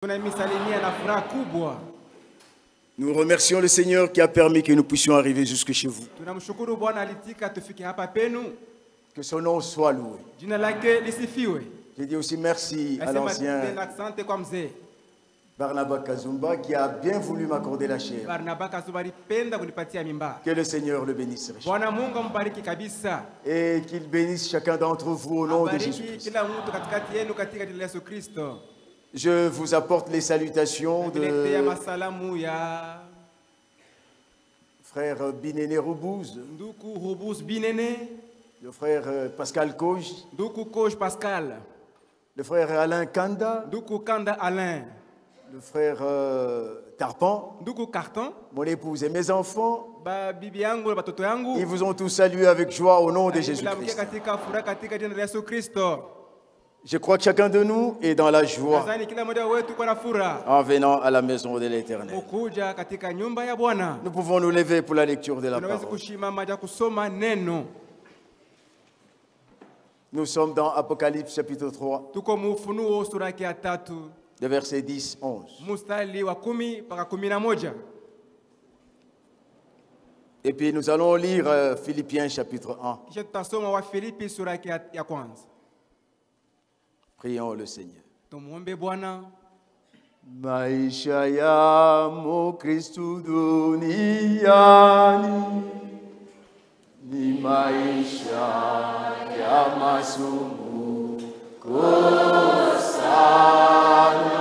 Nous remercions le Seigneur qui a permis que nous puissions arriver jusque chez vous. Que son nom soit loué. Je dis aussi merci à l'ancien Barnaba Kazumba qui a bien voulu m'accorder la chair. Que le Seigneur le bénisse. Et qu'il bénisse chacun d'entre vous au nom de Jésus-Christ. Je vous apporte les salutations de frère Binene Roubouze, le frère Pascal Koj, le frère Alain Kanda, le frère Tarpan, mon épouse et mes enfants. Ils vous ont tous salué avec joie au nom de Jésus-Christ. Je crois que chacun de nous est dans la joie en venant à la maison de l'Éternel. Nous pouvons nous lever pour la lecture de la parole. Nous sommes dans Apocalypse chapitre 3, de versets 10-11. Et puis nous allons lire Philippiens chapitre 1. Prions le Seigneur. Maisha ya Mukristu duniani ni maisha ya masumbuko sana,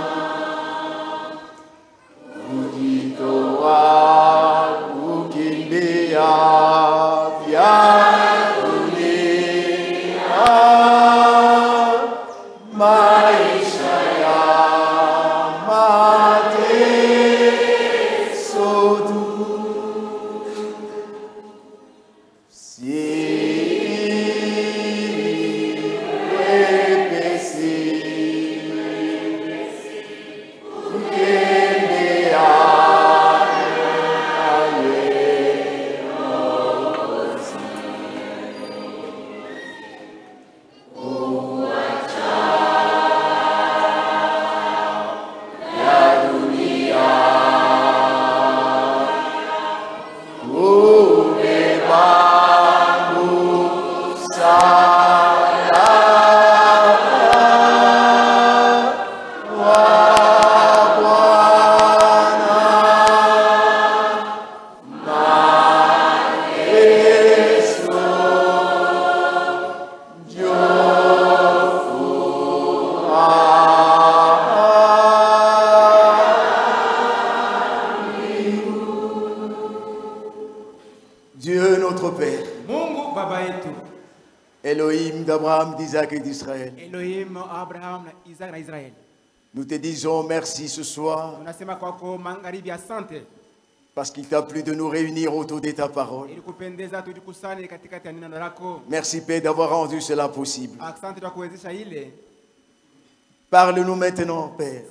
kujitoa kukimbia vya d'Isaac et d'Israël. Nous te disons merci ce soir parce qu'il t'a plu de nous réunir autour de ta parole. Merci Père d'avoir rendu cela possible. Parle-nous maintenant, Père,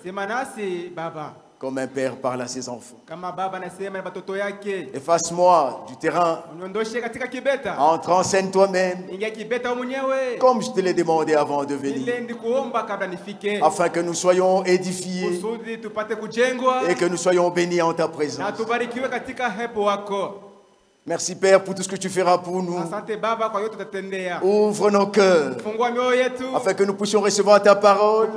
comme un père parle à ses enfants. Efface-moi du terrain, entre en scène toi-même, comme je te l'ai demandé avant de venir, afin que nous soyons édifiés et que nous soyons bénis en ta présence. Merci Père pour tout ce que tu feras pour nous. Ouvre nos cœurs afin que nous puissions recevoir ta parole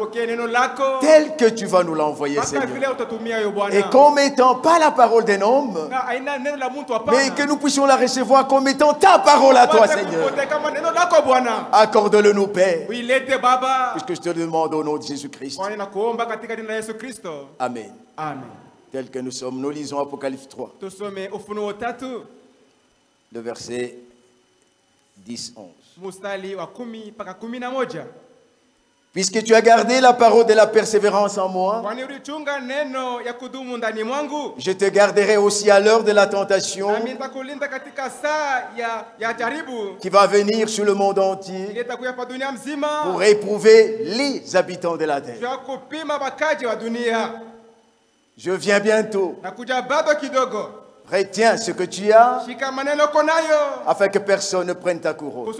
telle que tu vas nous l'envoyer, Seigneur. Et comme étant pas la parole d'un homme, mais que nous puissions la recevoir comme étant ta parole à toi, Seigneur. Accorde-le nous, Père, puisque je te le demande au nom de Jésus-Christ. Amen. Tel que nous sommes, nous lisons Apocalypse 3. Le verset 10-11. Puisque tu as gardé la parole de la persévérance en moi, je te garderai aussi à l'heure de la tentation qui va venir sur le monde entier pour éprouver les habitants de la terre. Je viens bientôt. Retiens ce que tu as afin que personne ne prenne ta couronne.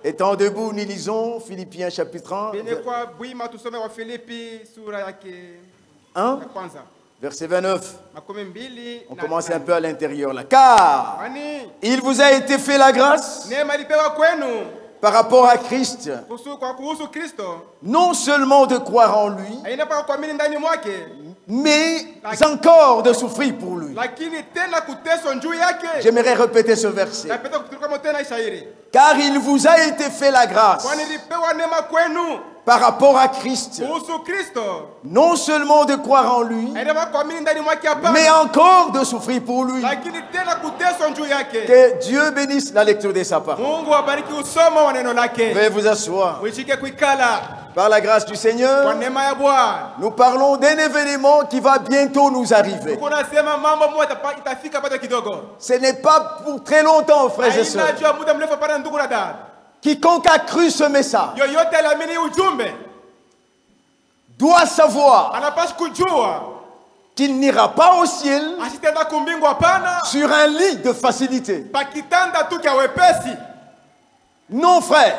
Étant debout, nous lisons Philippiens chapitre 1. Verset 29. On commence un peu à l'intérieur là. Car il vous a été fait la grâce par rapport à Christ, non seulement de croire en lui, mais encore de souffrir pour lui. J'aimerais répéter ce verset. Car il vous a été fait la grâce par rapport à Christ, non seulement de croire en lui, mais encore de souffrir pour lui. Que Dieu bénisse la lecture de sa parole. Veuillez vous asseoir. Par la grâce du Seigneur, nous parlons d'un événement qui va bientôt nous arriver. Ce n'est pas pour très longtemps, frères et sœurs. Quiconque a cru ce message doit savoir qu'il n'ira pas au ciel sur un lit de facilité. Non, frère.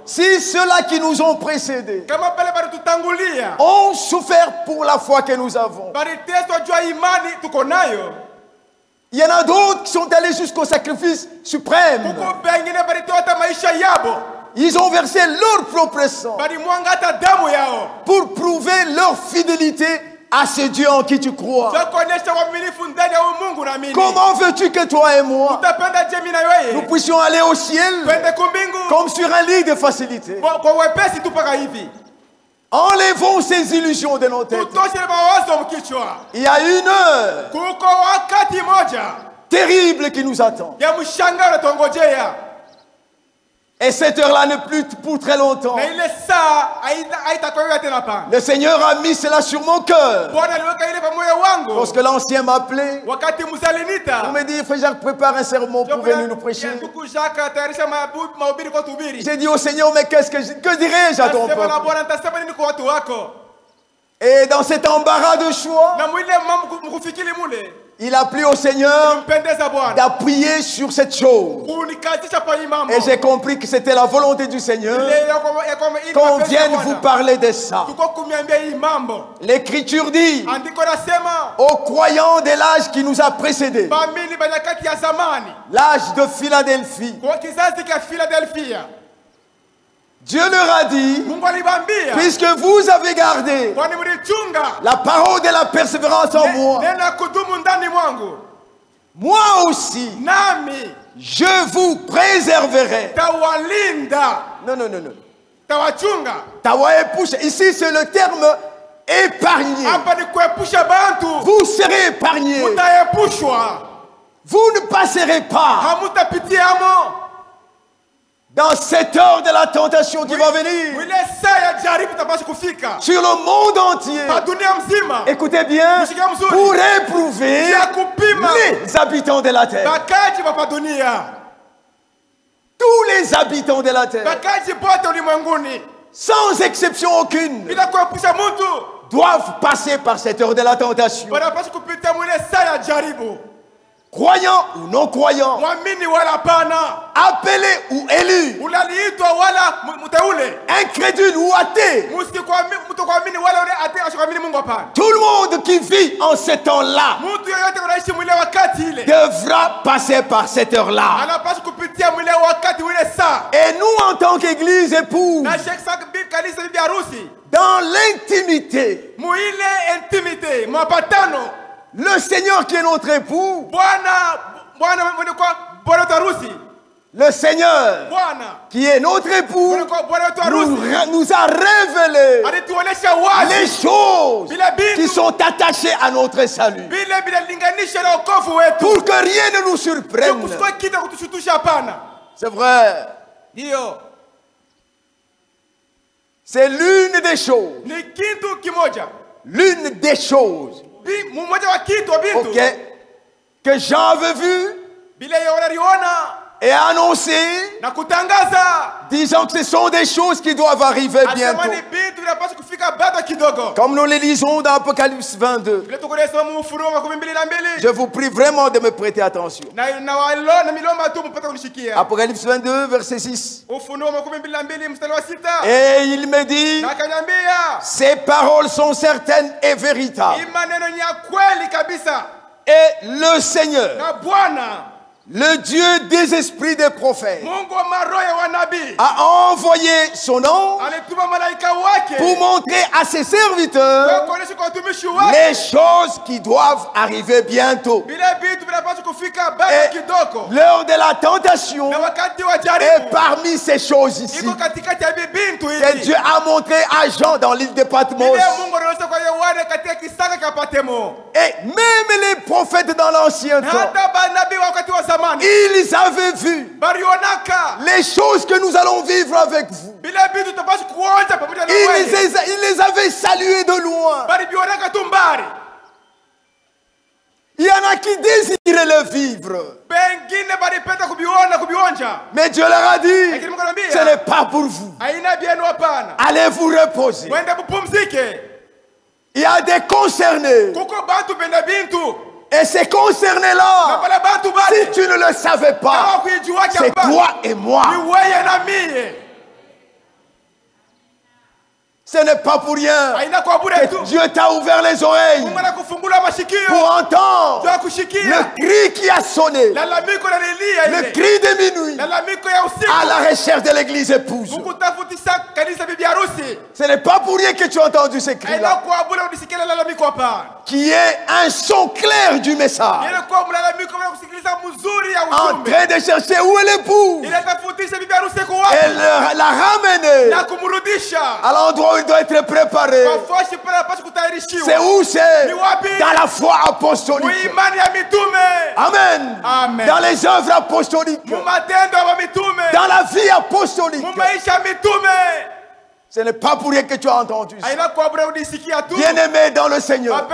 Si ceux-là qui nous ont précédés ont souffert pour la foi que nous avons, il y en a d'autres qui sont allés jusqu'au sacrifice suprême. Ils ont versé leur propre sang pour prouver leur fidélité à ce Dieu en qui tu crois. Comment veux-tu que toi et moi nous puissions aller au ciel comme sur un lit de facilité? Enlevons ces illusions de nos têtes. Il y a une heure terrible qui nous attend. Et cette heure-là n'est plus pour très longtemps. Le Seigneur a mis cela sur mon cœur. Lorsque l'ancien m'a appelé, on m'a dit, frère Jacques, prépare un sermon pour venir nous prêcher. J'ai dit au Seigneur, mais que dirais-je à ton peuple? Et dans cet embarras de choix, il a plu au Seigneur d'appuyer sur cette chose. Et j'ai compris que c'était la volonté du Seigneur qu'on vienne vous parler de ça. L'Écriture dit aux croyants de l'âge qui nous a précédés, l'âge de Philadelphie, Dieu leur a dit, puisque vous avez gardé la parole de la persévérance en moi, moi aussi, je vous préserverai. Non, non, non, non. Ici, c'est le terme épargné. Vous serez épargné. Vous ne passerez pas dans cette heure de la tentation qui va venir sur le monde entier. Écoutez bien, pour éprouver les habitants de la terre. Tous les habitants de la terre, sans exception aucune, doivent passer par cette heure de la tentation. Croyants ou non croyants, appelés ou élus, incrédules ou athées, tout le monde qui vit en ce temps-là devra passer par cette heure-là. Et nous, en tant qu'Église épouse, dans l'intimité, le Seigneur qui est notre époux, le Seigneur qui est notre époux, nous a révélé les choses qui sont attachées à notre salut, pour que rien ne nous surprenne. C'est vrai. C'est l'une des choses. L'une des choses, okay, que Jean avait vu et annoncer, disant que ce sont des choses qui doivent arriver bientôt. Comme nous les lisons dans Apocalypse 22. Je vous prie vraiment de me prêter attention. Apocalypse 22, verset 6. Et il me dit, ces paroles sont certaines et véritables. Et le Seigneur, le Dieu des esprits des prophètes, a envoyé son ange pour montrer à ses serviteurs les choses qui doivent arriver bientôt. Et l'heure de la tentation est parmi ces choses ici que Dieu a montré à Jean dans l'île de Patmos. Et même les prophètes dans l'ancien temps, ils avaient vu les choses que nous allons vivre avec vous. Ils les avaient salués de loin. Il y en a qui désiraient le vivre. Mais Dieu leur a dit, ce n'est pas pour vous. Allez vous reposer. Il y a des concernés. Et ces concernés-là, si tu ne le savais pas, c'est toi et moi. Ce n'est pas pour rien que Dieu t'a ouvert les oreilles pour entendre le cri qui a sonné, le cri de minuit, à la recherche de l'église épouse. Ce n'est pas pour rien que tu as entendu ce cri-là, qui est un son clair du message, en train de chercher où est l'épouse, et la ramener à l'endroit où il doit être préparé. C'est où? C'est dans la foi apostolique. Amen. Amen. Dans les œuvres apostoliques, dans la vie apostolique. Ce n'est pas pour rien que tu as entendu ça. Bien-aimés dans le Seigneur,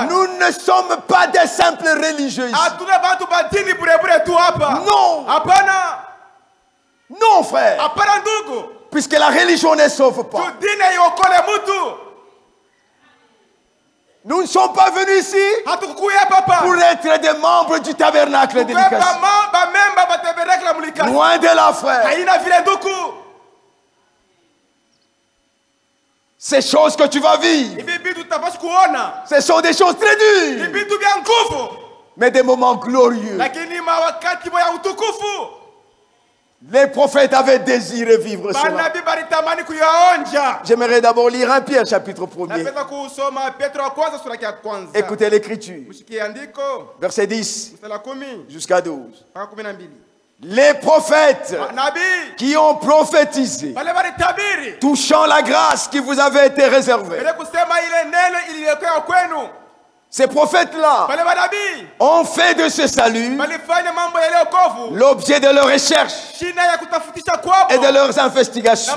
nous ne sommes pas des simples religieux ici. Non. Non, frère. Puisque la religion ne sauve pas. Nous ne sommes pas venus ici pour être des membres du tabernacle de l'éducation. Loin de là, frère. Ces choses que tu vas vivre, ce sont des choses très dures, mais des moments glorieux. Les prophètes avaient désiré vivre cela. J'aimerais d'abord lire 1 Pierre chapitre 1er. Écoutez l'écriture. Verset 10 jusqu'à 12. Les prophètes qui ont prophétisé touchant la grâce qui vous avait été réservée. Ces prophètes-là ont fait de ce salut l'objet de leurs recherches et de leurs investigations,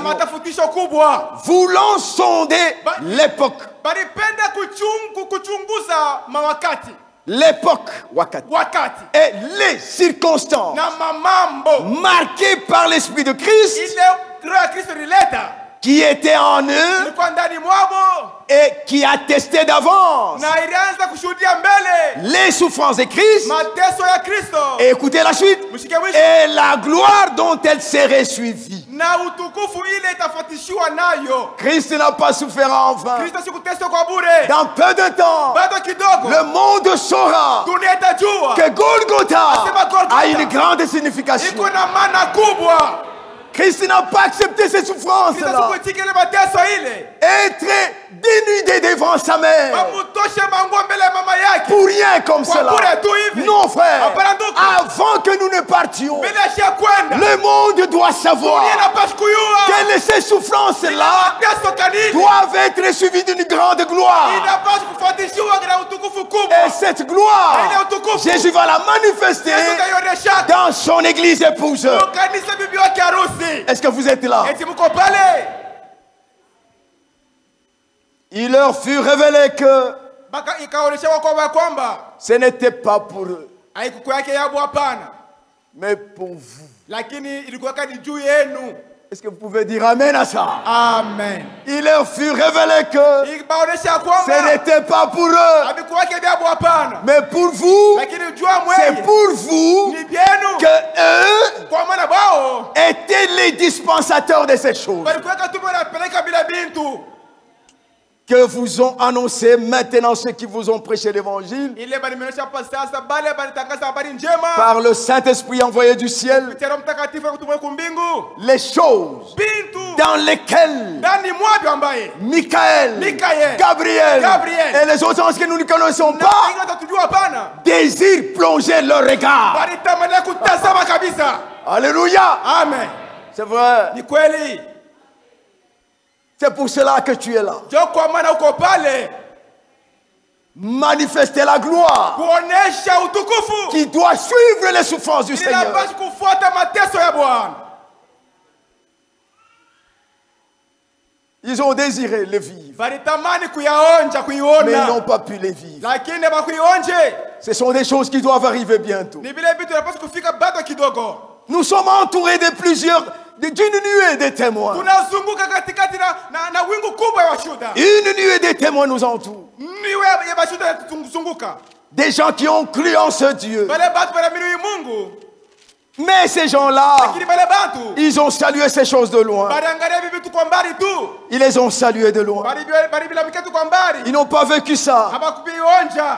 voulant sonder l'époque. L'époque et les circonstances marquées par l'Esprit de Christ qui était en eux et qui attestait d'avance les souffrances de Christ. Et écoutez la suite. Et la gloire dont elle serait suivie. Christ n'a pas souffert en vain. Dans peu de temps, le monde saura que Golgotha a une grande signification. Christ n'a pas accepté ces souffrances-là. Être dénudé devant sa mère. Pour rien comme cela. Non, frère. Avant que nous ne partions, le monde doit savoir que ces souffrances-là doivent être suivies d'une grande gloire. Et cette gloire, Jésus va la manifester dans son église épouse. Est-ce que vous êtes là? Il leur fut révélé que ce n'était pas pour eux. Mais pour vous. Est-ce que vous pouvez dire Amen à ça? Amen. Il leur fut révélé que ce n'était pas pour eux, mais pour vous. C'est pour vous que eux étaient les dispensateurs de ces choses que vous ont annoncé maintenant ceux qui vous ont prêché l'évangile par le Saint-Esprit envoyé du ciel, les choses dans lesquelles Michael, Gabriel et les autres anges que nous ne connaissons pas désirent plonger leur regard. Alléluia. Amen. C'est vrai. C'est pour cela que tu es là. Manifester la gloire qui doit suivre les souffrances du Seigneur. Ils ont désiré le vivre, mais ils n'ont pas pu les vivre. Ce sont des choses qui doivent arriver bientôt. Nous sommes entourés de d'une nuée de témoins. Une nuée de témoins nous entoure. Des gens qui ont cru en ce Dieu. Mais ces gens-là, ils ont salué ces choses de loin. Ils les ont saluées de loin. Ils n'ont pas vécu ça,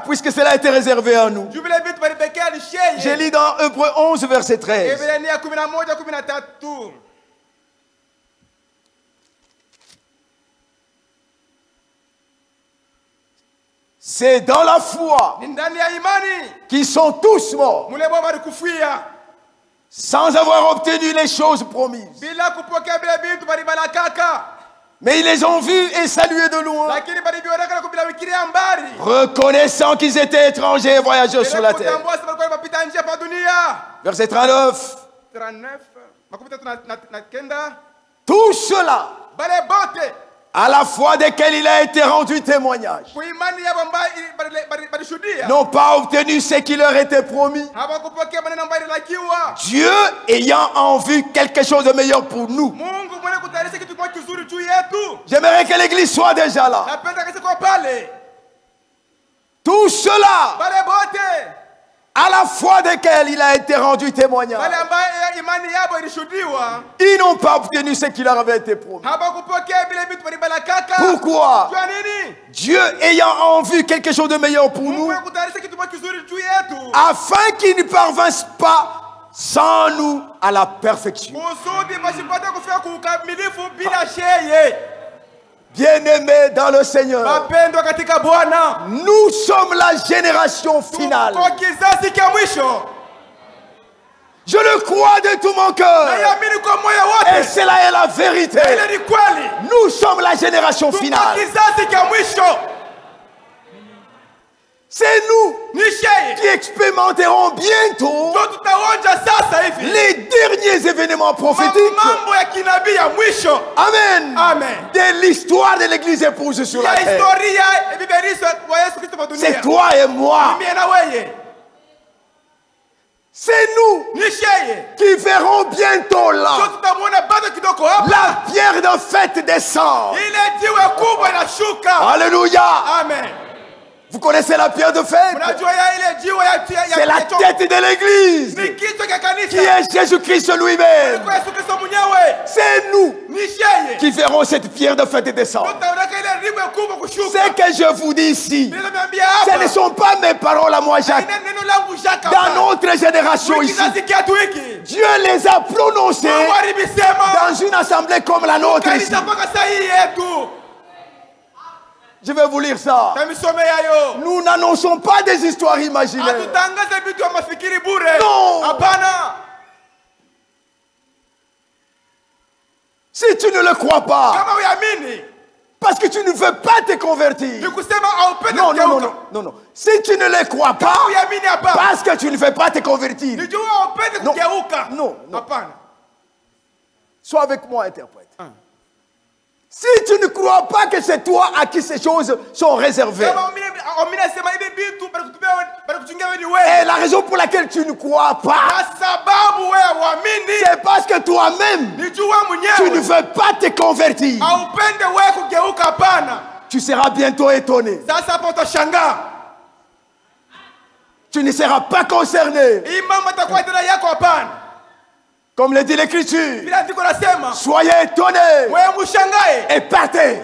puisque cela a été réservé à nous. J'ai lu dans Hébreux 11, verset 13. C'est dans la foi qu'ils sont tous morts sans avoir obtenu les choses promises. Mais ils les ont vus et salués de loin, reconnaissant qu'ils étaient étrangers et voyageurs sur la terre. Verset 39. Tout cela, à la foi desquels il a été rendu témoignage, n'ont pas obtenu ce qui leur était promis, Dieu ayant en vue quelque chose de meilleur pour nous. J'aimerais que l'église soit déjà là. Tout cela, à la foi desquels il a été rendu témoignage, ils n'ont pas obtenu ce qui leur avait été promis. Pourquoi? Dieu ayant en vue quelque chose de meilleur pour nous, afin qu'ils ne parvinssent pas sans nous à la perfection. Bien-aimés dans le Seigneur, nous sommes la génération finale. Je le crois de tout mon cœur. Et cela est la vérité. Nous sommes la génération finale. C'est nous qui expérimenterons bientôt les derniers événements prophétiques. Amen. De l'histoire de l'église épouse sur la terre. C'est toi et moi. C'est nous qui verrons bientôt là la pierre de fête descendre. Alléluia. Amen. Vous connaissez la pierre de fête? C'est la tête de l'église qui est Jésus-Christ lui-même. C'est nous qui verrons cette pierre de fête descendre. Ce que je vous dis ici, ce ne sont pas mes paroles à moi, Jacques. Dans notre génération ici, Dieu les a prononcées dans une assemblée comme la nôtre ici. Je vais vous lire ça. Nous n'annonçons pas des histoires imaginaires. Non. Si tu ne le crois pas, parce que tu ne veux pas te convertir. Non. Si tu ne le crois pas, parce que tu ne veux pas te convertir. Non. Sois avec moi, interprète. Si tu ne crois pas que c'est toi à qui ces choses sont réservées, Et la raison pour laquelle tu ne crois pas, c'est parce que toi-même, tu ne veux pas te convertir. Tu seras bientôt étonné. Tu ne seras pas concerné. Comme le dit l'Écriture, soyez étonnés et partez.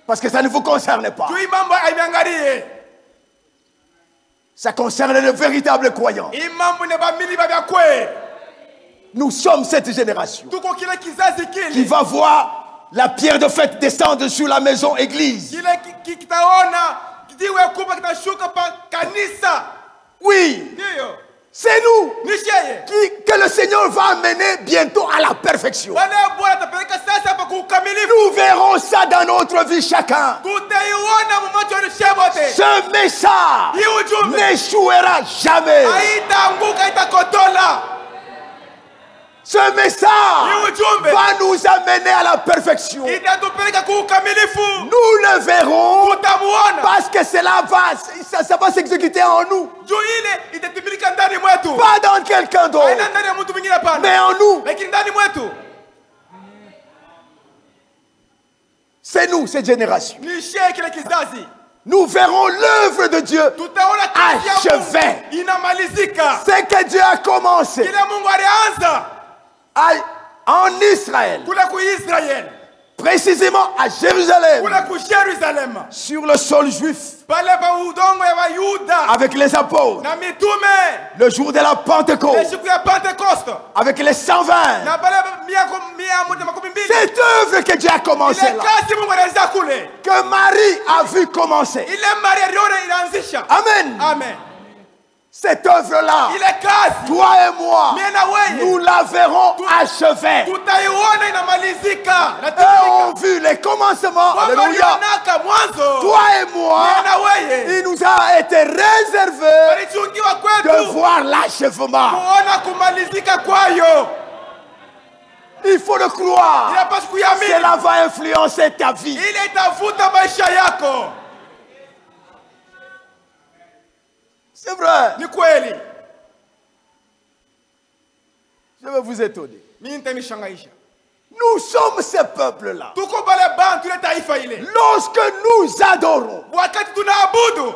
Parce que ça ne vous concerne pas. Ça concerne le véritable croyant. Nous sommes cette génération qui va voir la pierre de fête descendre sur la maison église. Oui, c'est nous que le Seigneur va amener bientôt à la perfection. Nous verrons ça dans notre vie chacun. Ce message n'échouera jamais. Ce message va nous amener à la perfection. Nous le verrons parce que cela va, ça va s'exécuter en nous. Pas dans quelqu'un d'autre, mais en nous. C'est nous, cette génération. Nous verrons l'œuvre de Dieu achevée. C'est que Dieu a commencé en Israël, précisément à Jérusalem, sur le sol juif, avec les apôtres, le jour de la Pentecôte, avec les 120. Cette œuvre que Dieu a commencé là, que Marie a vu commencer. Amen. Amen. Cette œuvre-là, toi et moi, nous la verrons achevée. Eux ont vu les commencements. Alléluia. Toi et moi, il nous a été réservé de voir l'achèvement. Il faut le croire. Cela va influencer ta vie. C'est vrai. Je vais vous étonner. Nous sommes ce peuple-là. Lorsque nous adorons,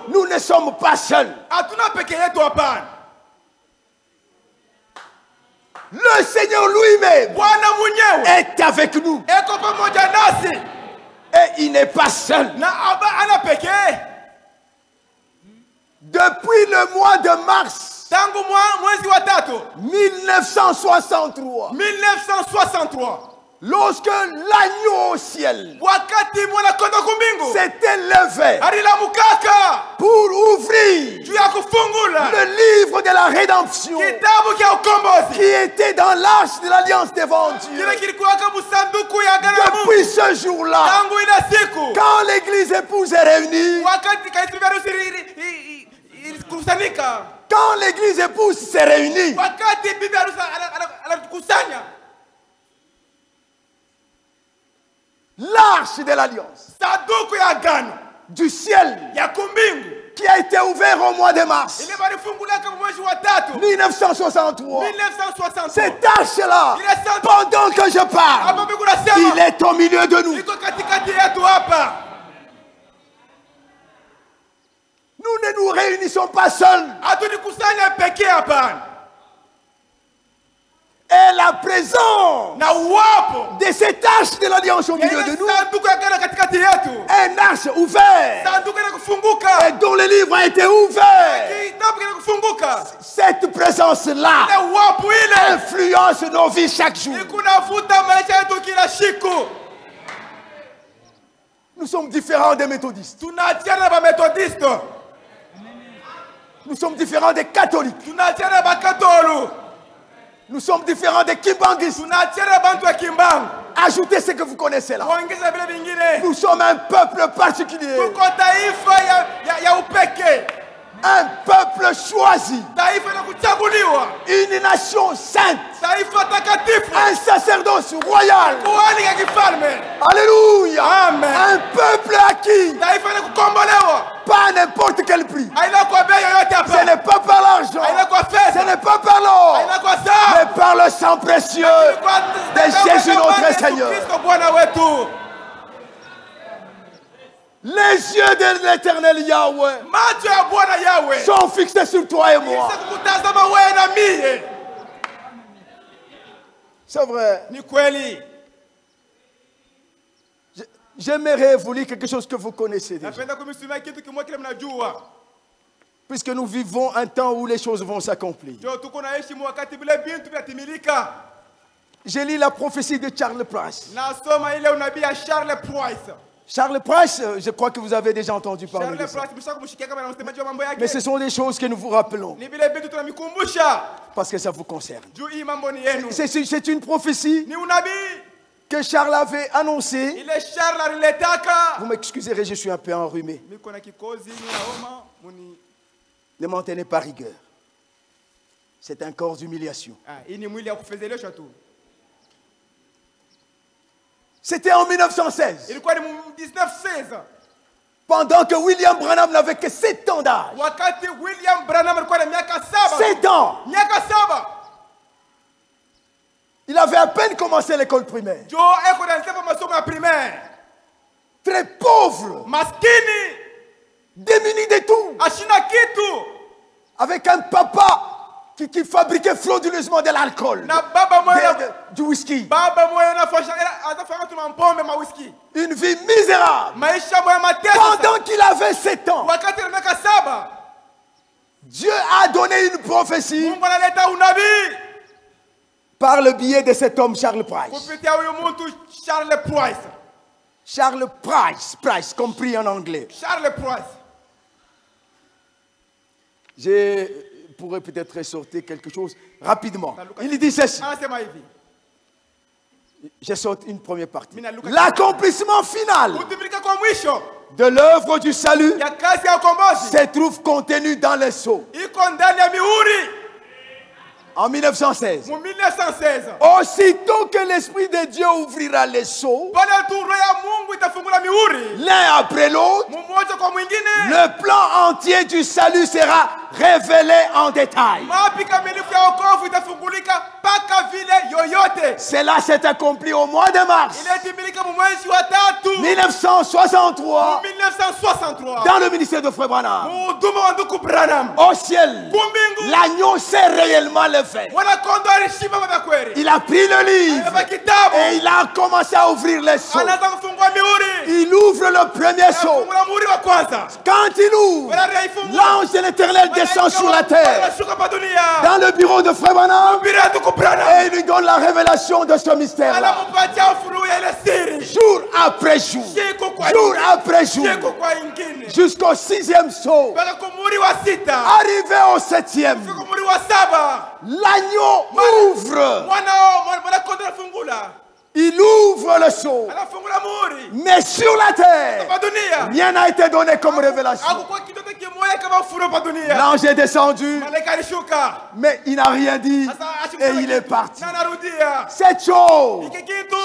nous ne sommes pas seuls. Le Seigneur lui-même est avec nous. Et il n'est pas seul. Depuis le mois de mars 1963, lorsque l'agneau au ciel s'était levé pour ouvrir le livre de la rédemption qui était dans l'arche de l'alliance devant Dieu, depuis ce jour-là, quand l'église épouse est réunie, quand l'église épouse s'est réunie, l'arche de l'alliance du ciel qui a été ouvert au mois de mars 1963. Cette arche-là, pendant que je parle, il est au milieu de nous. Nous ne nous réunissons pas seuls. Et la présence de cette arche de l'alliance au milieu de nous, un arche ouvert et dont le livre a été ouvert, cette présence-là influence nos vies chaque jour. Nous sommes différents des méthodistes. Nous sommes différents des catholiques. Nous sommes différents des kimbanguistes. Ajoutez ce que vous connaissez là. Nous sommes un peuple particulier. Un peuple choisi. Une nation sainte. Un sacerdoce royal. Alléluia. Un peuple acquis. sang précieux de Jésus notre Seigneur. Les yeux de l'Éternel Yahweh sont fixés sur toi et moi. C'est vrai. J'aimerais vous lire quelque chose que vous connaissez déjà. Puisque nous vivons un temps où les choses vont s'accomplir. J'ai lu la prophétie de Charles Price. Charles Price, je crois que vous avez déjà entendu parler de ça. Mais ce sont des choses que nous vous rappelons. Parce que ça vous concerne. C'est une prophétie que Charles avait annoncée. Vous m'excuserez, je suis un peu enrhumé. Ne m'en tenez pas rigueur. C'est un corps d'humiliation. C'était en 1916. Pendant que William Branham n'avait que 7 ans d'âge. 7 ans. Il avait à peine commencé l'école primaire. Très pauvre. Démuni de tout. Avec un papa qui fabriquait frauduleusement de l'alcool, du whisky. Une vie misérable. Pendant qu'il avait 7 ans, Dieu a donné une prophétie par le biais de cet homme Charles Price. Charles Price, compris en anglais. Charles Price. Je pourrais peut-être ressortir quelque chose rapidement. Il dit ceci. Je saute une première partie. L'accomplissement final de l'œuvre du salut se trouve contenu dans les sceaux. En 1916. Aussitôt que l'Esprit de Dieu ouvrira les sceaux, l'un après l'autre, le plan entier du salut sera révélé en détail. Cela s'est accompli au mois de mars 1963 dans le ministère de Frère Branham. Au ciel, l'agneau s'est réellement levé. Il a pris le livre et il a commencé à ouvrir les sceaux. Il ouvre le premier sceau. Quand il ouvre, l'ange de l'Éternel descend sur la terre dans le bureau de Frère Branham et il lui donne la révélation de ce mystère-là. Jour après jour, jour après jour, jusqu'au 6e sceau, arrivé au 7e, l'agneau ouvre. Il ouvre le sceau. Mais sur la terre, rien n'a été donné comme révélation. L'ange est descendu, mais il n'a rien dit et il est parti. Cette chose,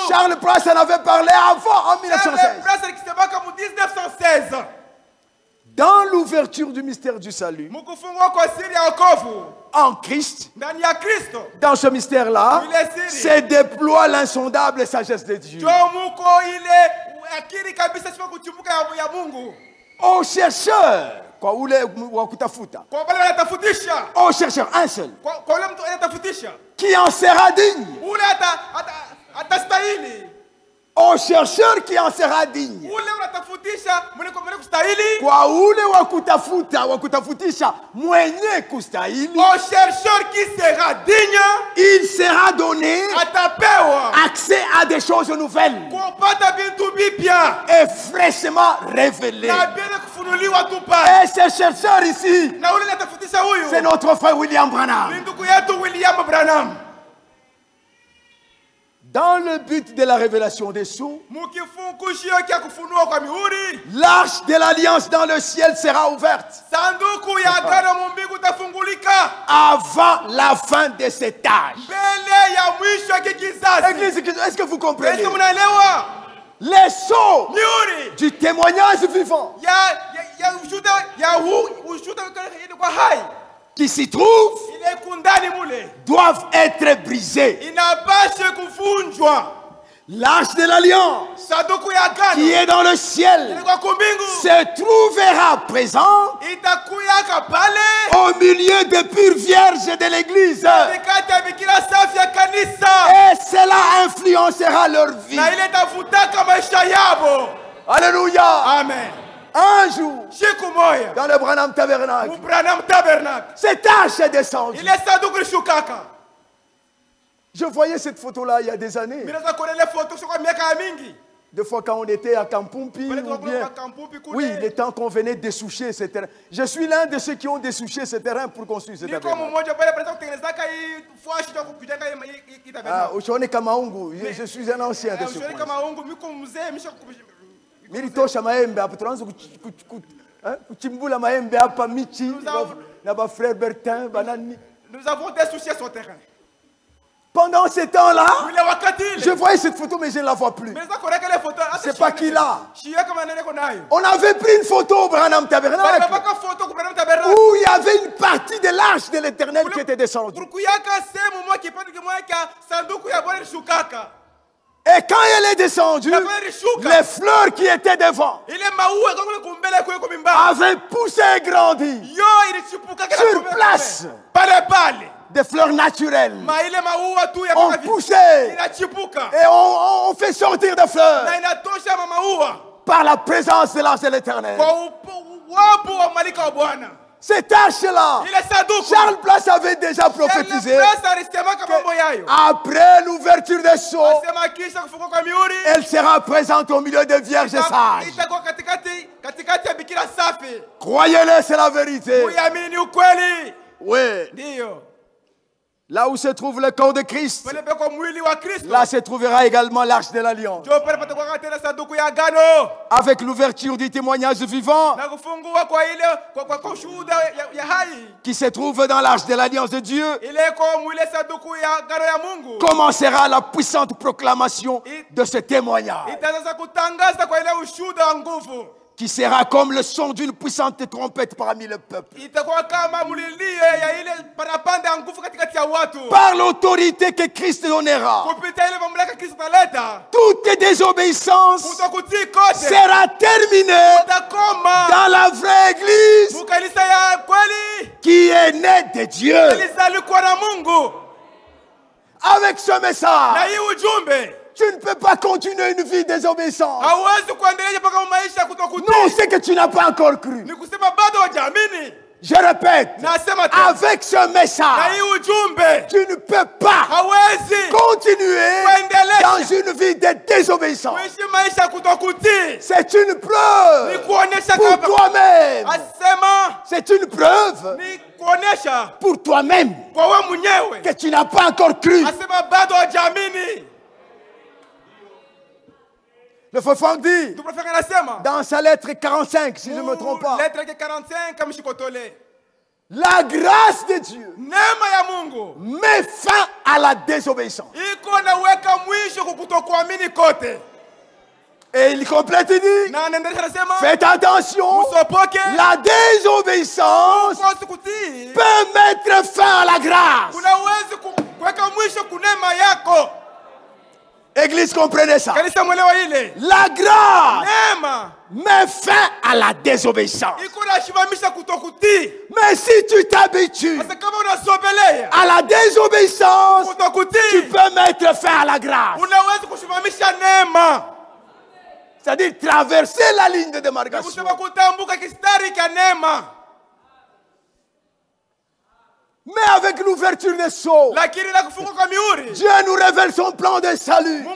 Charles Price en avait parlé avant, en 1916. Dans l'ouverture du mystère du salut, en Christ, dans ce mystère-là, se déploie l'insondable sagesse de Dieu. Au chercheur, au chercheur, un seul, qui en sera digne. Au chercheur qui en sera digne. Kwa ule wakutafutisha mwenye kustahili. Au chercheur qui sera digne, il sera donné accès à des choses nouvelles et fraîchement révélées. Et ce chercheur ici, c'est notre frère William Branham. Dans le but de la révélation des sceaux, l'arche de l'alliance dans le ciel sera ouverte avant la fin de cet âge. Église, est-ce que vous comprenez? Les sceaux du témoignage vivant qui s'y trouvent doivent être brisés. L'arche de l'alliance qui est dans le ciel se trouvera présent au milieu des pures vierges de l'église. Et cela influencera leur vie. Alléluia. Amen. Un jour, dans le Branham Tabernacle, cette arche est descendue. Je voyais cette photo-là il y a des années. Des fois quand on était à Kampumpi, ou bien, oui, le temps qu'on venait dessoucher ce terrain. Je suis l'un de ceux qui ont dessouché ce terrain pour construire ce terrain. Je suis un ancien de ce point. Militosha maembe hapo tunaanza kuchimbula maembe hapa michi na ba frère Bertin banani. Nous avons dessouché son terrain. Pendant ce temps-là, je voyais cette photo mais je ne la vois plus. C'est pas qui là. On avait pris une photo au Branham Tabernacle où il y avait une partie de l'arche de l'Éternel qui était descendue. Et quand elle est descendue, les fleurs qui étaient devant avaient poussé et grandi sur place. Des fleurs naturelles ont poussé et on fait sortir des fleurs par la présence de l'ange de l'Éternel. Cette arche-là, Charles Place avait déjà prophétisé après l'ouverture des sceaux, elle sera présente au milieu des vierges sages. Croyez-le, c'est la vérité. Oui. Là où se trouve le corps de Christ, là se trouvera également l'arche de l'alliance. Avec l'ouverture du témoignage vivant qui se trouve dans l'arche de l'alliance de Dieu, commencera la puissante proclamation de ce témoignage qui sera comme le son d'une puissante trompette parmi le peuple. Par l'autorité que Christ donnera, toute désobéissance sera terminée dans la vraie église qui est née de Dieu. Avec ce message, tu ne peux pas continuer une vie désobéissante. Non, c'est que tu n'as pas encore cru. Je répète, avec ce message, tu ne peux pas continuer dans une vie de désobéissance. C'est une preuve pour toi-même. C'est une preuve pour toi-même que tu n'as pas encore cru. Le Fofang dit dans sa lettre 45, si je ne me trompe pas, la grâce de Dieu met fin à la désobéissance. Et il complète et dit, faites attention, la désobéissance peut mettre fin à la grâce. Église, comprenez ça. La grâce met fin à la désobéissance. Mais si tu t'habitues à la désobéissance, tu peux mettre fin à la grâce. C'est-à-dire traverser la ligne de démarcation. Mais avec l'ouverture des sceaux, Dieu nous révèle son plan de salut.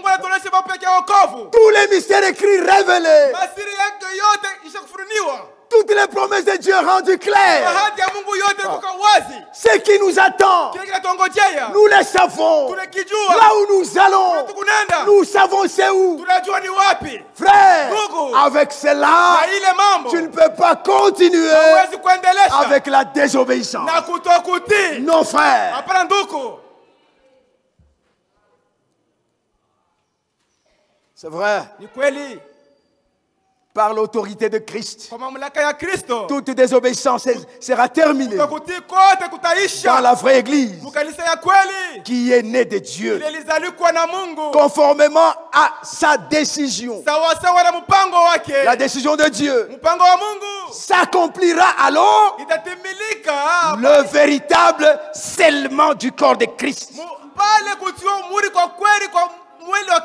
Tous les mystères écrits révélés, toutes les promesses de Dieu rendues claires, ce qui nous attend, nous le savons. Là où nous allons, nous savons c'est où. Frère, avec cela, tu ne peux pas continuer avec la désobéissance. Non, frère. C'est vrai. par l'autorité de Christ, toute désobéissance sera terminée dans la vraie Église qui est née de Dieu, conformément à sa décision. La décision de Dieu s'accomplira alors le véritable scellement du corps de Christ.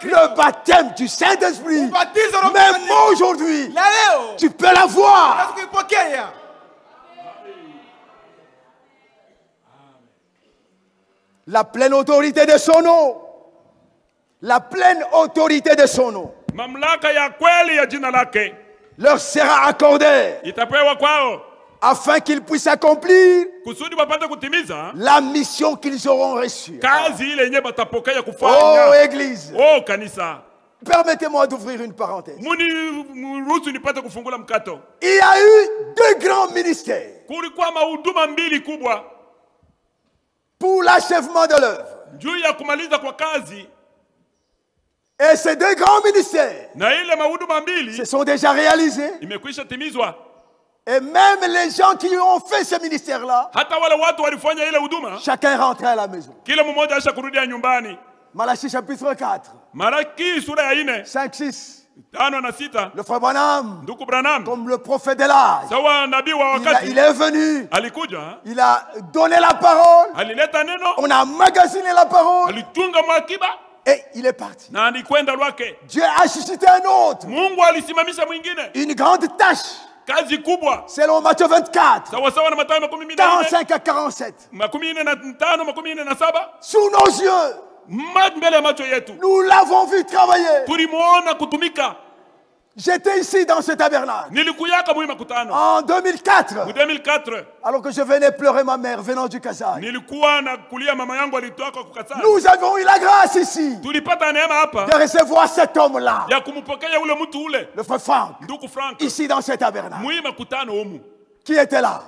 Le baptême du Saint-Esprit, même aujourd'hui, tu peux l'avoir. La pleine autorité de son nom. La pleine autorité de son nom leur sera accordée afin qu'ils puissent accomplir la mission qu'ils auront reçue. Oh Église, permettez-moi d'ouvrir une parenthèse. Il y a eu deux grands ministères pour l'achèvement de l'œuvre. Et ces deux grands ministères se sont déjà réalisés. Et même les gens qui ont fait ce ministère-là, chacun est rentré à la maison. Malachie chapitre 4, 5-6. Le frère Branham, comme le prophète de l'âge, il est venu, il a donné la parole, on a emmagasiné la parole, et il est parti. Dieu a suscité un autre, une grande tâche. Selon Matthieu 24, 45 à 47. Sous nos yeux, nous l'avons vu travailler. J'étais ici dans ce tabernacle en 2004, alors que je venais pleurer ma mère venant du Kazaï. Nous avons eu la grâce ici de recevoir cet homme-là, le frère Franck, ici dans ce tabernacle. Qui était là?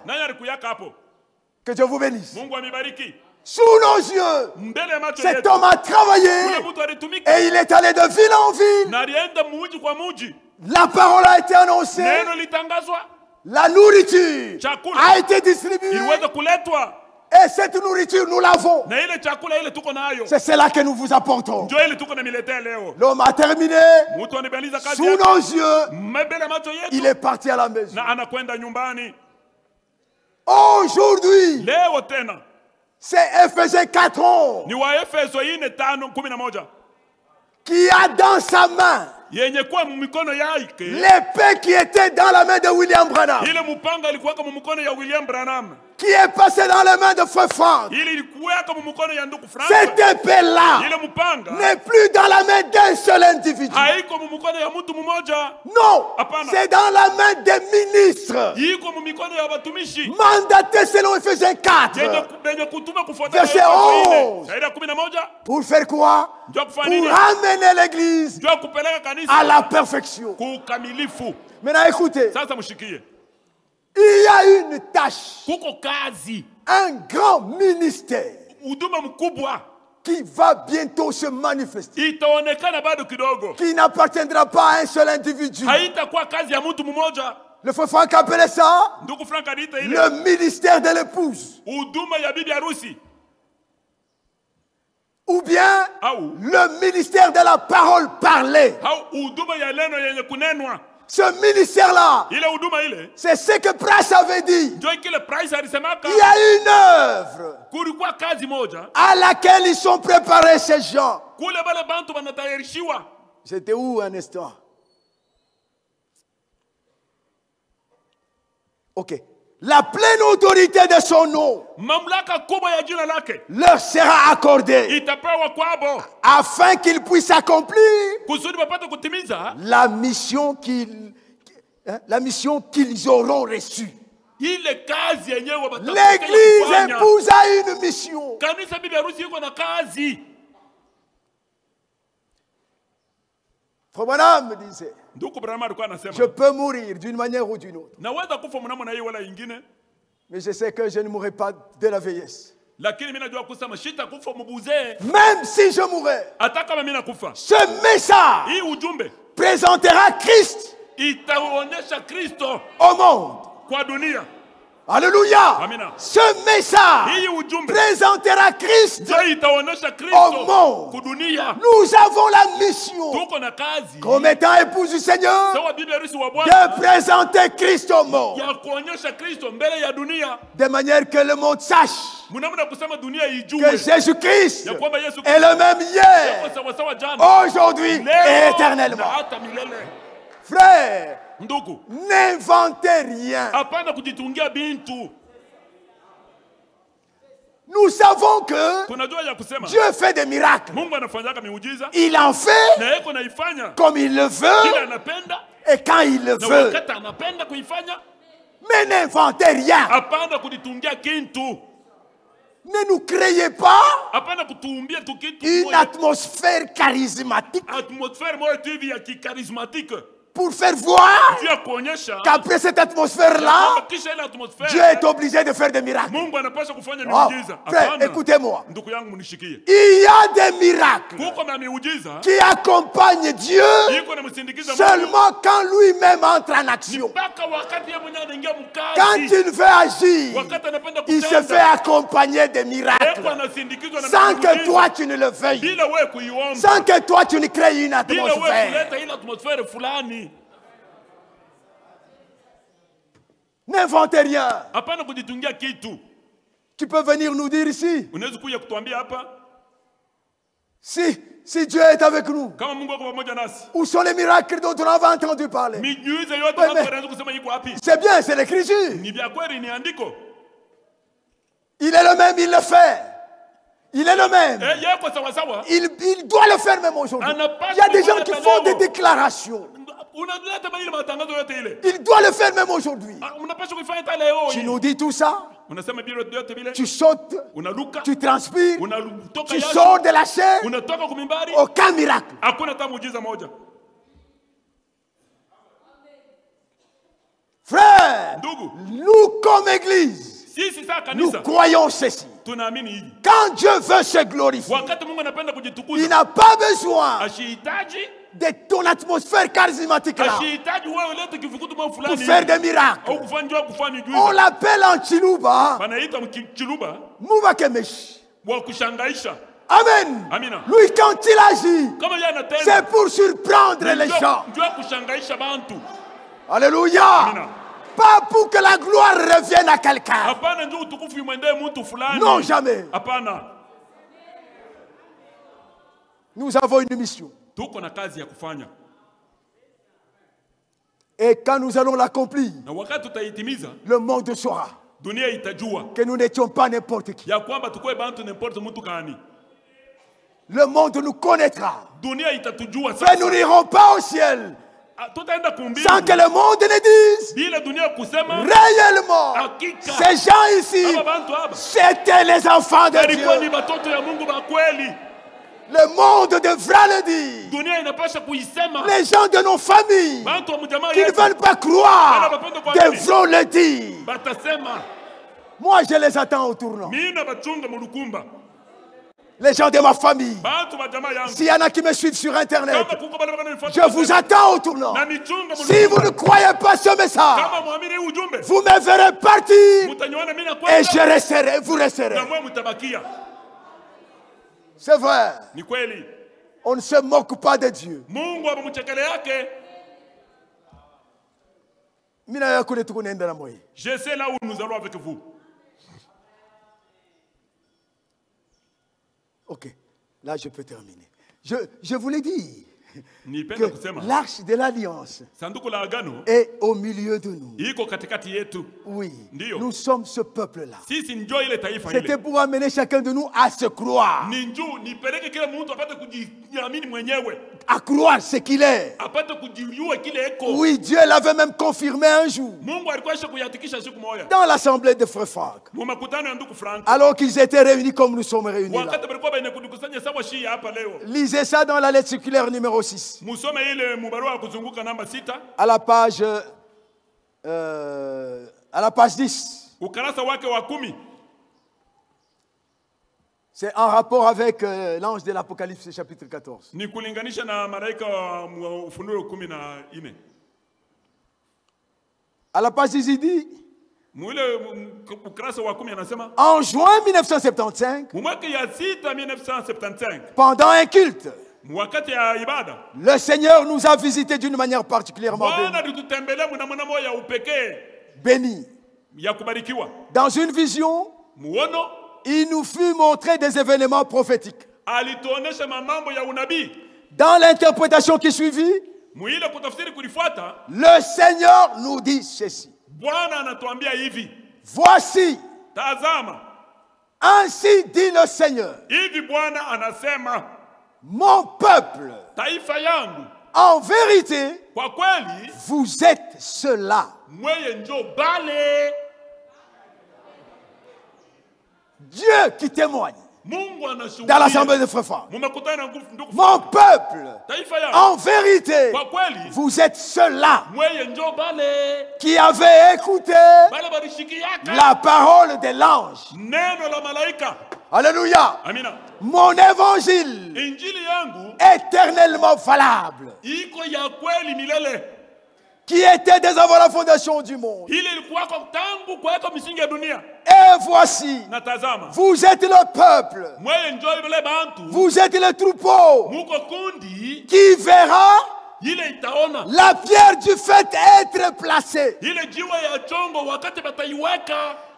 Que Dieu vous bénisse. Sous nos yeux, cet homme a travaillé et il est allé de ville en ville. La parole a été annoncée, la nourriture a été distribuée et cette nourriture nous l'avons. C'est cela que nous vous apportons. L'homme a terminé. Sous nos yeux, il est parti à la maison. Aujourd'hui, c'est Ephésiens 4:11 qui a dans sa main l'épée qui était dans la main de William Branham, qui est passée dans les mains de Frère Franck. Cette épée-là n'est plus dans la main d'un seul individu. Non, c'est dans la main des ministres, mandatés selon Ephésiens 4, verset 11. Pour faire quoi? Pour amener l'Église à la perfection. Maintenant écoutez, il y a une tâche, un grand ministère qui va bientôt se manifester, qui n'appartiendra pas à un seul individu. Le frère Franck appelait ça le ministère de l'épouse, ou bien le ministère de la parole parlée. Ce ministère-là, c'est ce que Price avait dit. Il y a une œuvre à laquelle ils sont préparés, ces gens. J'étais où un instant? Ok. La pleine autorité de son nom leur sera accordée afin qu'ils puissent accomplir la mission qu'ils auront reçue. L'église épouse a une mission. Frère Branham me disait, je peux mourir d'une manière ou d'une autre, mais je sais que je ne mourrai pas de la vieillesse. Même si je mourrais, ce message présentera Christ itaonyesha Kristo au monde. Kwa dunia. Alléluia. Amina. Ce message présentera Christ au monde. Nous avons la mission, comme étant épouse du Seigneur, de présenter Christ au monde, de manière que le monde sache que Jésus-Christ est le même hier, aujourd'hui et éternellement. Frère, n'inventez rien. Nous savons que Dieu fait des miracles. Il en fait comme il le veut et quand il le veut. Mais n'inventez rien. Ne nous créez pas une atmosphère charismatique pour faire voir qu'après cette atmosphère-là, Dieu est obligé de faire des miracles. Oh, frère, écoutez-moi. Il y a des miracles qui accompagnent Dieu seulement quand lui-même entre en action. Quand il veut agir, il se fait accompagner des miracles sans que toi tu ne le veuilles, sans que toi tu ne crées une atmosphère. N'inventez rien. Tu peux venir nous dire ici. Si Dieu est avec nous, où sont les miracles dont on avait entendu parler? C'est bien, c'est l'écriture. Il est le même, il le fait. Il est le même. Il doit le faire même aujourd'hui. Il y a des gens qui font des déclarations. Il doit le faire même aujourd'hui. Tu nous dis tout ça. Tu sautes, tu transpires, tu sors de la chair. Aucun miracle. Frère, nous comme église, nous croyons ceci. Quand Dieu veut se glorifier, il n'a pas besoin de ton atmosphère charismatique là pour faire des miracles. On l'appelle en Chiluba Muba Kemesh. Amen. Lui, quand il agit, c'est pour surprendre les gens. Alléluia. Pas pour que la gloire revienne à quelqu'un. Non, jamais. Nous avons une mission. Et quand nous allons l'accomplir, le monde saura que nous n'étions pas n'importe qui. Le monde nous connaîtra. Et nous n'irons pas au ciel sans que le monde ne dise réellement, ces gens ici, c'était les enfants de Dieu. Le monde devra le dire. Les gens de nos familles qui ne veulent pas croire devront le dire. Moi, je les attends au tournant. Les gens de ma famille, s'il y en a qui me suivent sur Internet, je vous attends au tournant. Si vous ne croyez pas ce message, vous me verrez partir et je resterai, vous resterez. C'est vrai. On ne se moque pas de Dieu. Je sais là où nous allons avec vous. Ok, là je peux terminer. Je voulais dire que l'arche de l'alliance est au milieu de nous. Oui, nous sommes ce peuple-là. C'était pour amener chacun de nous à se croire. À croire ce qu'il est. Oui, Dieu l'avait même confirmé un jour dans l'assemblée de Frère Franck, alors qu'ils étaient réunis comme nous sommes réunis là. Lisez ça dans la lettre circulaire numéro 6. À la page 10. C'est en rapport avec l'ange de l'Apocalypse chapitre 14. À la page ici dit, en juin 1975, pendant un culte, le Seigneur nous a visités d'une manière particulièrement bénie. Dans une vision, il nous fut montré des événements prophétiques. Dans l'interprétation qui suivit, le Seigneur nous dit ceci. Voici, ainsi dit le Seigneur, mon peuple, en vérité, vous êtes ceux-là. Dieu qui témoigne dans l'assemblée de frères. Mon peuple, en vérité, vous êtes ceux-là qui avez écouté la parole de l'ange. Alléluia. Mon évangile éternellement valable, qui était dès avant la fondation du monde. Et voici, vous êtes le peuple, vous êtes le troupeau qui verra la pierre du fait être placée.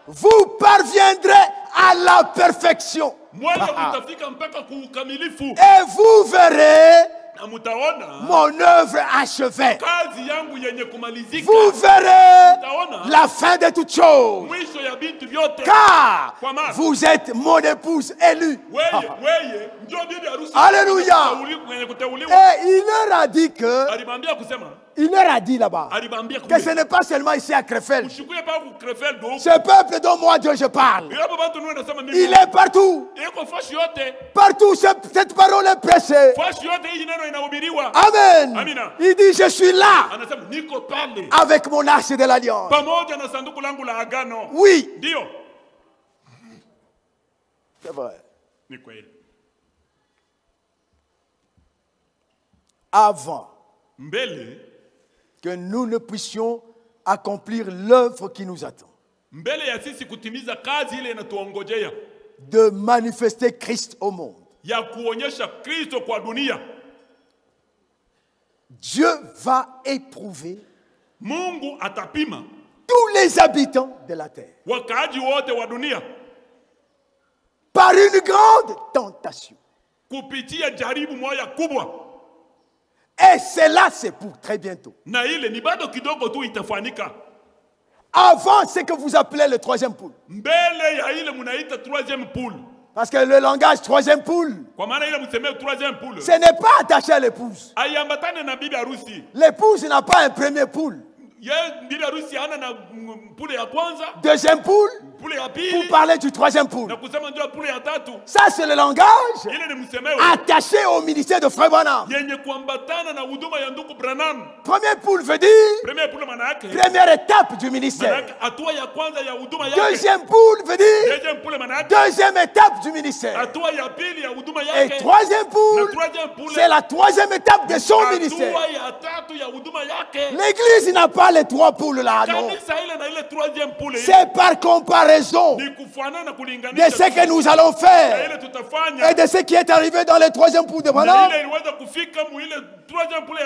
Vous parviendrez à la perfection. Et vous verrez mon œuvre achevée. Vous verrez la fin de toutes choses. Car vous êtes mon épouse élue. Alléluia. Et il leur a dit que, il leur a dit là-bas que ce n'est pas seulement ici à Krefeld. Ce peuple dont moi Dieu je parle, il est partout. Partout cette parole est prêchée. Amen. Il dit je suis là avec mon arche de l'alliance. Oui. C'est vrai. Avant que nous ne puissions accomplir l'œuvre qui nous attend, de manifester Christ au monde, Dieu va éprouver tous les habitants de la terre par une grande tentation. Et cela, c'est pour très bientôt. Avant, c'est que vous appelez le troisième poule. Parce que le langage troisième poule, ce n'est pas attaché à l'épouse. L'épouse n'a pas un premier poule. Deuxième poule, pour parler du troisième poule. Ça, c'est le langage attaché au ministère de Frère Branham. Premier poule veut dire première étape du ministère. Deuxième poule veut dire deuxième étape du ministère. Et troisième poule, c'est la troisième étape de son ministère. L'église n'a pas les trois poules là, non. C'est par comparaison de ce que nous allons faire et de ce qui est arrivé dans les troisième poules de Branham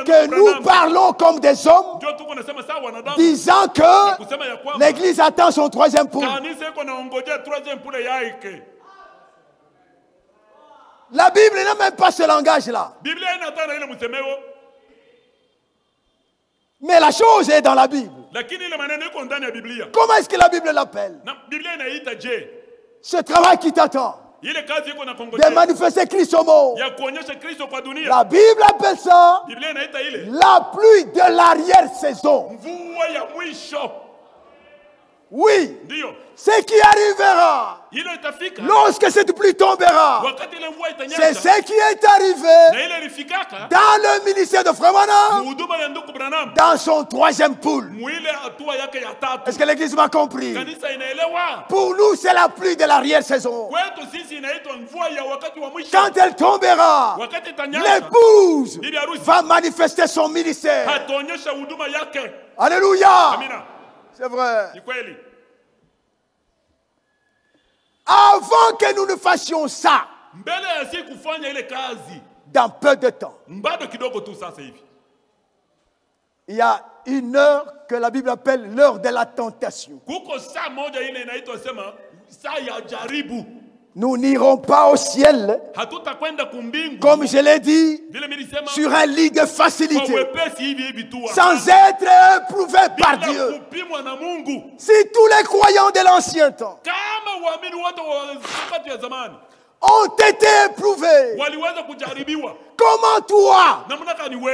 que nous parlons comme des hommes, disant que l'église attend son troisième poule. La Bible n'a même pas ce langage-là. Mais la chose est dans la Bible. Comment est-ce que la Bible l'appelle? Ce travail qui t'attend de manifester Christ au monde. La Bible appelle ça la pluie de l'arrière-saison. Oui, ce qui arrivera lorsque cette pluie tombera, c'est ce qui est arrivé dans le ministère de Frère Branham, dans son troisième poule. Est-ce que l'église m'a compris? Pour nous, c'est la pluie de l'arrière-saison. Quand elle tombera, l'épouse va manifester son ministère. Alléluia. C'est vrai. Avant que nous ne fassions ça, dans peu de temps, il y a une heure que la Bible appelle l'heure de la tentation. Nous n'irons pas au ciel, comme je l'ai dit, sur un lit de facilité, sans être éprouvés par Dieu. Si tous les croyants de l'ancien temps ont été éprouvés, comment toi,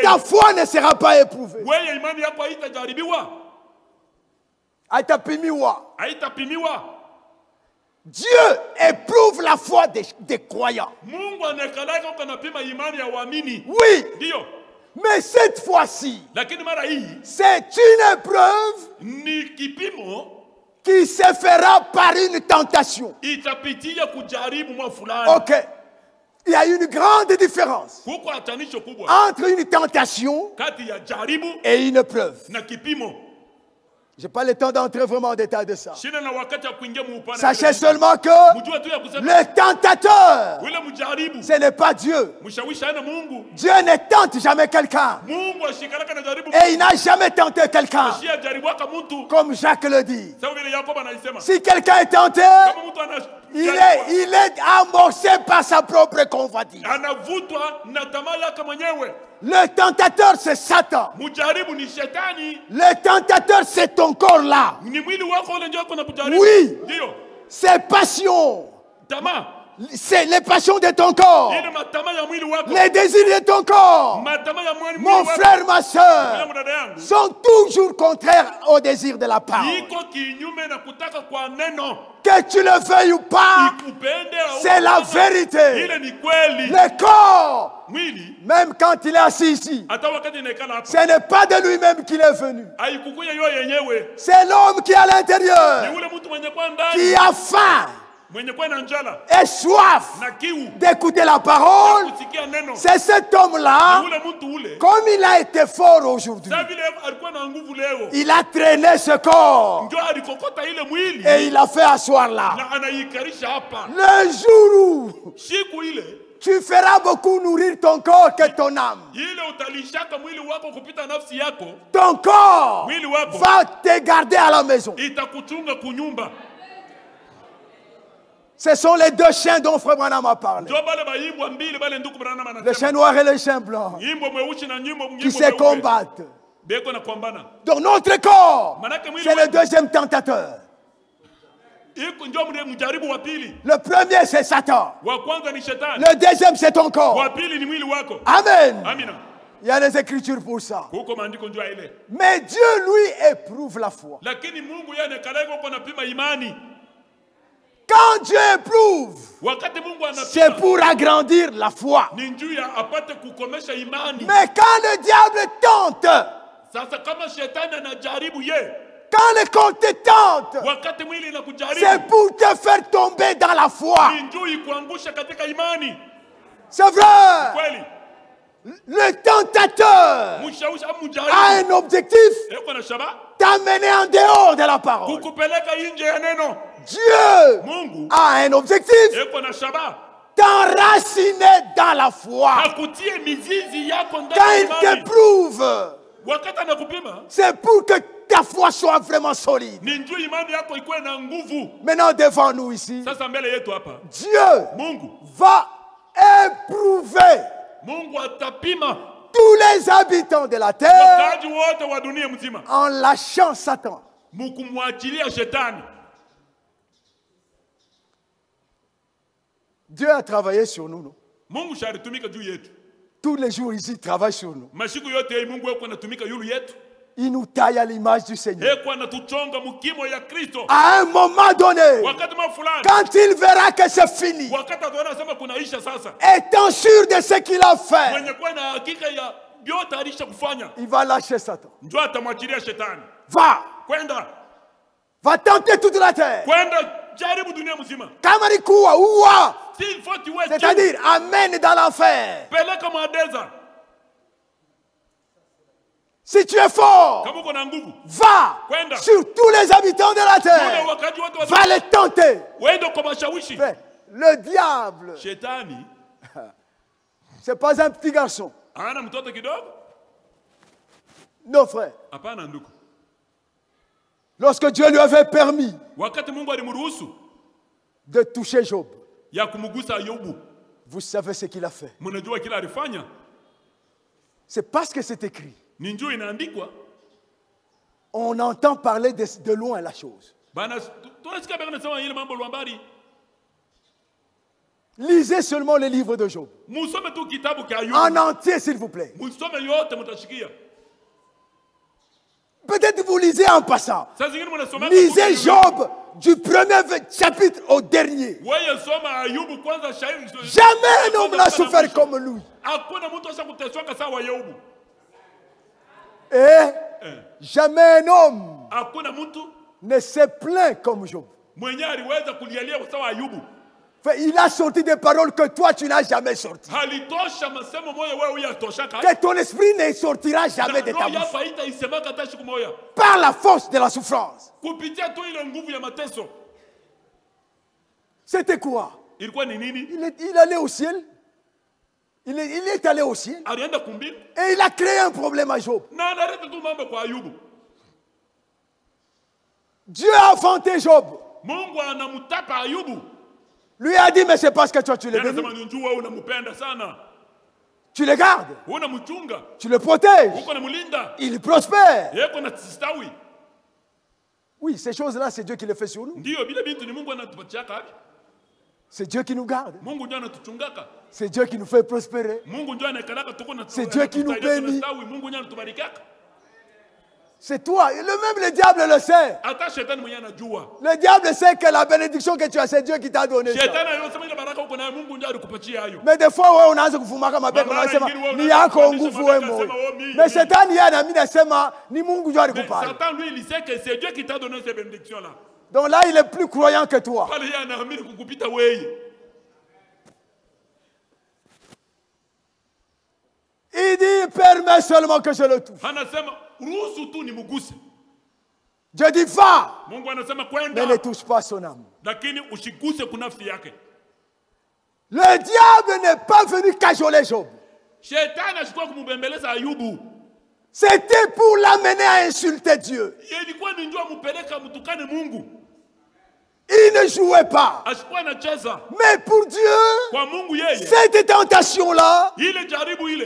ta foi ne sera pas éprouvée? Dieu éprouve la foi des croyants. Oui. Mais cette fois-ci, c'est une épreuve qui se fera par une tentation. Ok. Il y a une grande différence entre une tentation et une épreuve. Je n'ai pas le temps d'entrer vraiment en détail de ça. Sachez seulement que le tentateur, ce n'est pas Dieu. Dieu ne tente jamais quelqu'un. Et il n'a jamais tenté quelqu'un. Comme Jacques le dit. Si quelqu'un est tenté, il est amorcé par sa propre convoitise. Le tentateur, c'est Satan. Le tentateur, c'est ton corps là. Oui. C'est passion. C'est les passions de ton corps. Les désirs de ton corps. Mon frère, ma soeur, sont toujours contraires aux désirs de la parole. Que tu le veuilles ou pas, c'est la vérité. Le corps, même quand il est assis ici, ce n'est pas de lui-même qu'il est venu. C'est l'homme qui est à l'intérieur, qui a faim et soif d'écouter la parole. C'est cet homme-là, comme il a été fort aujourd'hui, il a traîné ce corps et il a fait asseoir là. Le jour où tu feras beaucoup nourrir ton corps que ton âme, ton corps va te garder à la maison. Ce sont les deux chiens dont Frère Branham a parlé. Le chien noir et le chien blanc qui se combattent. Donc notre corps, c'est le deuxième tentateur. Le premier, c'est Satan. Le deuxième, c'est ton corps. Amen. Il y a des écritures pour ça. Mais Dieu, lui, éprouve la foi. Quand Dieu éprouve, c'est pour agrandir la foi. Mais quand le diable tente, quand le corps te tente, c'est pour te faire tomber dans la foi. C'est vrai. Le tentateur a un objectif, t'amener en dehors de la parole. Dieu a un objectif, t'enraciner dans la foi. Quand il t'éprouve, c'est pour que ta foi soit vraiment solide. Maintenant devant nous ici, Dieu va éprouver tous les habitants de la terre en lâchant Satan. Dieu a travaillé sur nous. Tous les jours ici, il travaille sur nous. Il nous taille à l'image du Seigneur. À un moment donné, quand il verra que c'est fini, étant sûr de ce qu'il a fait, il va lâcher Satan. Va tenter toute la terre. C'est-à-dire, amène dans l'enfer. Si tu es fort, va sur tous les habitants de la terre. Va les tenter. Le diable, c'est pas un petit garçon. Non, frère. Lorsque Dieu lui avait permis de toucher Job, vous savez ce qu'il a fait. C'est parce que c'est écrit. On entend parler de loin la chose. Lisez seulement les livres de Job. En entier, s'il vous plaît. Peut-être vous lisez en passant. Lisez Job du premier chapitre au dernier. Jamais un homme n'a souffert comme lui. Et jamais un homme ne s'est plaint comme Job. Il a sorti des paroles que toi tu n'as jamais sorties. Que ton esprit ne sortira jamais de ta bouche. Par la force de la souffrance. C'était quoi? Il allait au ciel. Il est allé au ciel. Et il a créé un problème à Job. Dieu a enfanté Job. Lui a dit, mais c'est parce que toi tu les bénis. Tu les gardes. Tu le protèges. Il prospère. Oui, ces choses-là, c'est Dieu qui les fait sur nous. C'est Dieu qui nous garde. C'est Dieu qui nous fait prospérer. C'est Dieu qui nous bénit. C'est toi. Et même le diable le sait. Le diable sait que la bénédiction que tu as, c'est Dieu qui t'a donné. Mais des fois, on a ce que vous m'avez dit, mais Satan, il y a un ami de Sema, ni Mungu doit récupérer. Satan, lui, il sait que c'est Dieu qui t'a donné ces bénédictions-là. Donc là, il est plus croyant que toi. Il dit, permets seulement que je le touche. Dieu dit, va, mais ne touche pas son âme. Le diable n'est pas venu cajoler Job. C'était pour l'amener à insulter Dieu. Il ne jouait pas. Mais pour Dieu, cette tentation-là,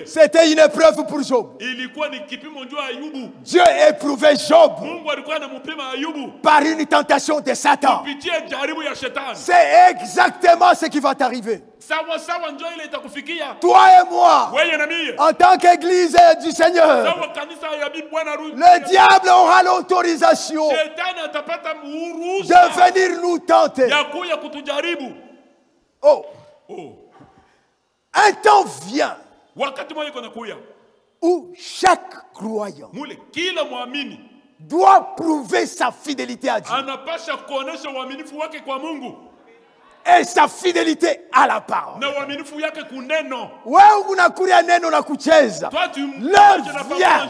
c'était une épreuve pour Job. Dieu éprouvait Job par une tentation de Satan. C'est exactement ce qui va t'arriver. Toi et moi, en tant qu'église du Seigneur, le diable aura l'autorisation de venir nous tenter. Oh. Un temps vient où chaque croyant doit prouver sa fidélité à Dieu et sa fidélité à la parole. L'heure vient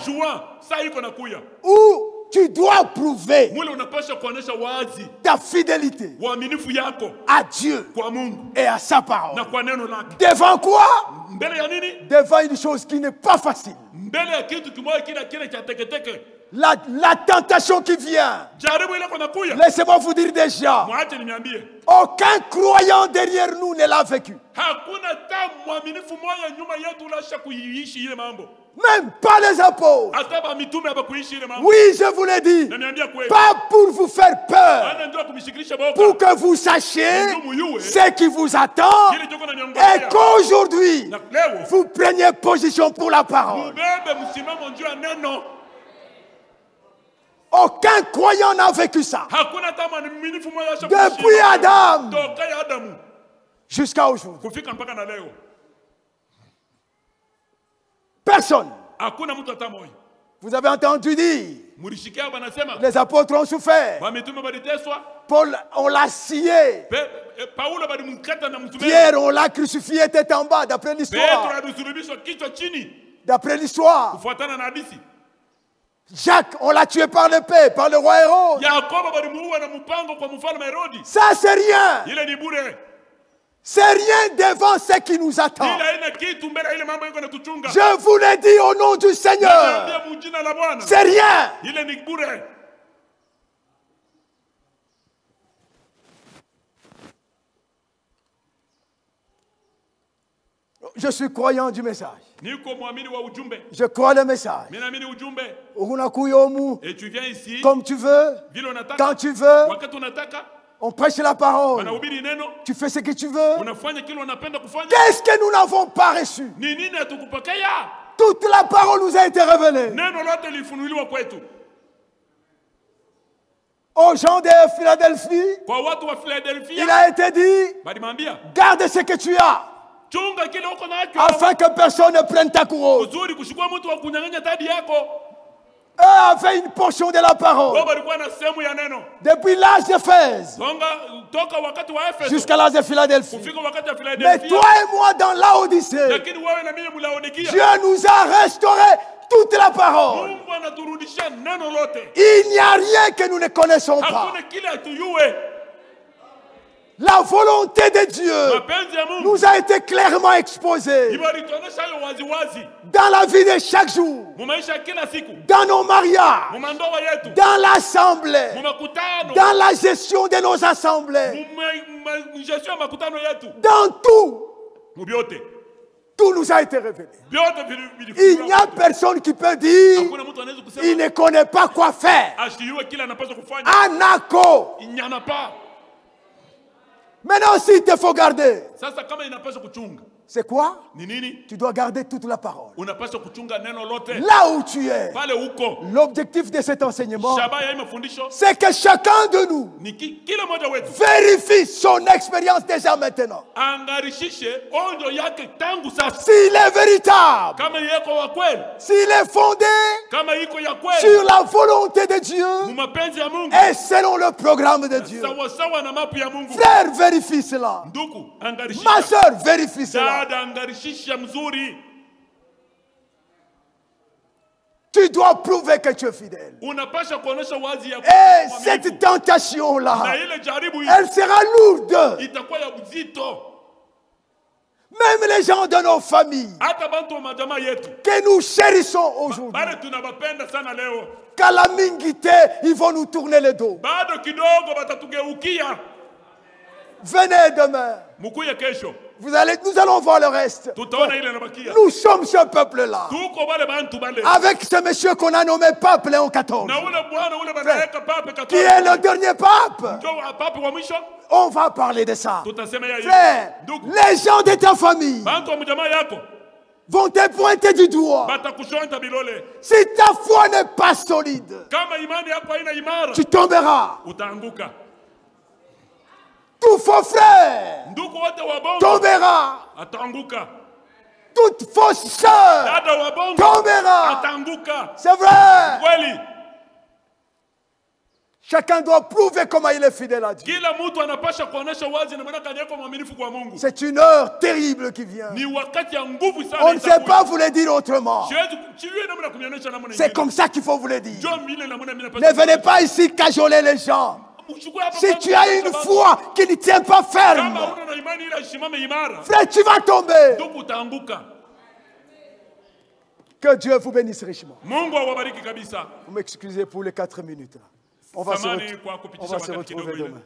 où tu dois prouver ta fidélité à Dieu et à sa parole. Devant quoi? Devant une chose qui n'est pas facile. La tentation qui vient. Laissez-moi vous dire déjà, aucun croyant derrière nous ne l'a vécu. Même pas les apôtres. Oui, je vous l'ai dit. Pas pour vous faire peur. Pour que vous sachiez ce qui vous attend. Et qu'aujourd'hui, vous preniez position pour la parole. Aucun croyant n'a vécu ça. Depuis Adam jusqu'à aujourd'hui. Personne. Vous avez entendu dire, les apôtres ont souffert. Paul, on l'a scié. Pierre, on l'a crucifié tête en bas, d'après l'histoire. D'après l'histoire. Jacques, on l'a tué par l'épée, par le roi Hérode. Ça, c'est rien. C'est rien devant ce qui nous attend. Je vous l'ai dit au nom du Seigneur. C'est rien. Je suis croyant du message. Je crois le message. Et tu viens ici, comme tu veux, quand tu veux. On prêche la parole. Tu fais ce que tu veux. Qu'est-ce que nous n'avons pas reçu? Toute la parole nous a été révélée. Aux gens de Philadelphie, il a été dit, garde ce que tu as, afin que personne ne prenne ta couronne. Eux avaient une portion de la parole. Depuis l'âge d'Éphèse jusqu'à l'âge de Philadelphie. Mais toi et moi dans l'Odyssée, Dieu nous a restauré toute la parole. Il n'y a rien que nous ne connaissons pas. La volonté de Dieu nous a été clairement exposée dans la vie de chaque jour, dans nos mariages, dans l'assemblée, dans la gestion de nos assemblées, dans tout. Tout nous a été révélé. Il n'y a personne qui peut dire il ne connaît pas quoi faire. Anako. Il n'y en a pas. Maintenant, s'il te faut garder, c'est quoi? Tu dois garder toute la parole. Là où tu es. L'objectif de cet enseignement, c'est que chacun de nous vérifie son expérience déjà maintenant. S'il est véritable, s'il est fondé sur la volonté de Dieu et selon le programme de Dieu. Frère, vérifie cela. Ma soeur, vérifie cela. Tu dois prouver que tu es fidèle. Et cette tentation-là, elle sera lourde. Même les gens de nos familles que nous chérissons aujourd'hui, calamité, ils vont nous tourner le dos. Venez demain. Nous allons voir le reste. Nous sommes ce peuple-là. Avec ce monsieur qu'on a nommé pape Léon XIV. Qui est le dernier pape. On va parler de ça. Frère, les gens de ta famille vont te pointer du doigt. Si ta foi n'est pas solide, tu tomberas. Tout faux frère tombera. Toute fausse sœur tombera. C'est vrai. Chacun doit prouver comment il est fidèle à Dieu. C'est une heure terrible qui vient. On ne sait pas vous le dire autrement. C'est comme ça qu'il faut vous le dire. Ne venez pas ici cajoler les gens. Si tu as une foi qui ne tient pas ferme, frère, tu vas tomber. Que Dieu vous bénisse richement. Vous m'excusez pour les 4 minutes. On va se retrouver demain.